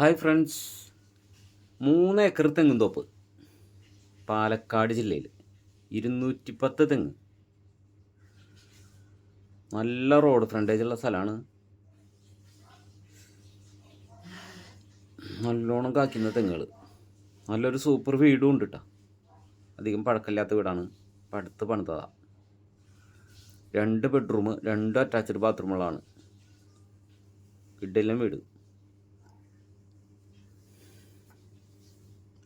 Hi friends, 3 acre തെങ്ങുംതോപ്പ് Palakkad ജില്ലയിൽ 210 തെങ്ങ്. നല്ല റോഡ് ഫ്രണ്ടേജുള്ള സ്ഥലമാണ്. നല്ലോണം കായ്ക്കുന്ന തെങ്ങുകൾ. നല്ലൊരു സൂപ്പർ വീടും ഉണ്ട് കേട്ടോ. അധികം പഴക്കമില്ലാത്ത വീടാണ്. അടുത്ത് പണിതതാണ്. 2 ബെഡ്റൂം, 2 അറ്റാച്ച്ഡ് ബാത്റൂമുകളാണ്. കിടിലൻ വീട്.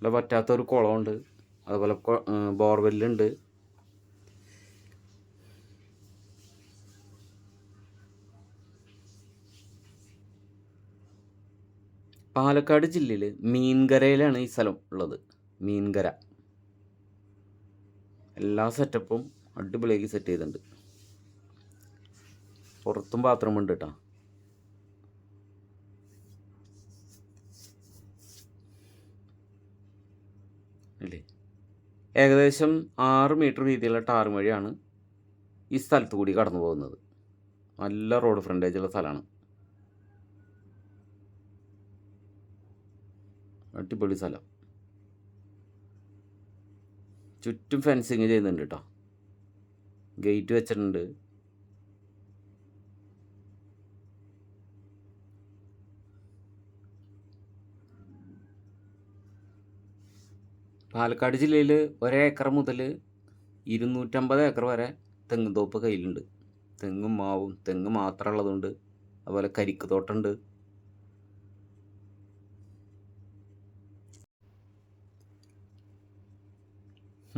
അല്ല, പറ്റാത്തൊരു കുളമുണ്ട്. അതുപോലെ ബോർവെല്ലുണ്ട്. പാലക്കാട് ജില്ലയിൽ മീൻകരയിലാണ് ഈ സ്ഥലം ഉള്ളത്. മീൻകര. എല്ലാ സെറ്റപ്പും അടിപൊളിയാക്കി സെറ്റ് ചെയ്തിട്ടുണ്ട്. പുറത്തും ബാത്റൂം ഉണ്ട് കേട്ടോ. അല്ലേ, ഏകദേശം 6 മീറ്റർ വീതിയുള്ള ടാർ വഴിയാണ് ഈ സ്ഥലത്ത് കൂടി കടന്നു പോകുന്നത്. നല്ല റോഡ് ഫ്രണ്ടേജുള്ള സ്ഥലമാണ്. അടിപൊളി സ്ഥലം. ചുറ്റും ഫെൻസിങ് ചെയ്യുന്നുണ്ട് കേട്ടോ. ഗേറ്റ് വെച്ചിട്ടുണ്ട്. പാലക്കാട് ജില്ലയിൽ 1 ഏക്കർ മുതൽ 250 ഏക്കർ വരെ തെങ്ങുംതോപ്പ് കയ്യിലുണ്ട്. തെങ്ങും മാവും. തെങ്ങ് മാത്രമുള്ളതുണ്ട്. അതുപോലെ കരിക്ക് തോട്ടമുണ്ട്.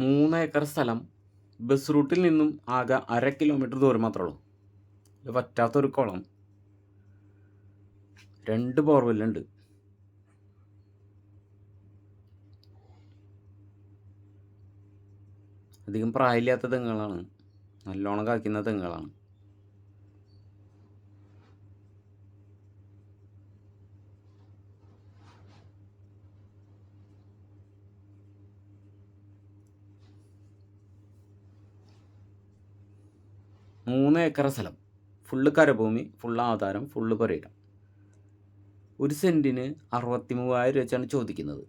മൂന്ന് ഏക്കർ സ്ഥലം. ബസ് റൂട്ടിൽ നിന്നും ആകെ 1/2 കിലോമീറ്റർ ദൂരം മാത്രമേ ഉള്ളൂ. ഇത് പറ്റാത്തൊരു കുളം. 2 ബോർവെല്ലുണ്ട്. അധികം പ്രായമില്ലാത്ത തെങ്ങുകളാണ്. നല്ലോണം കായ്ക്കുന്ന തെങ്ങുകളാണ്. മൂന്ന് ഏക്കർ സ്ഥലം. ഫുള്ള് കരഭൂമി, ഫുള്ള് ആധാരം, ഫുള്ള് പുരയിടം. 1 സെൻറ്റിന് 63,000 രൂപ വെച്ചാണ് ചോദിക്കുന്നത്.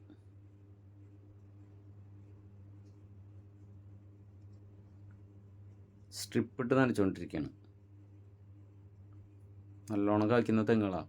സ്ട്രിപ്പ് ഇട്ട് നനച്ചുകൊണ്ടിരിക്കുകയാണ്. നല്ലോണം കായ്ക്കുന്ന തെങ്ങുകളാണ്.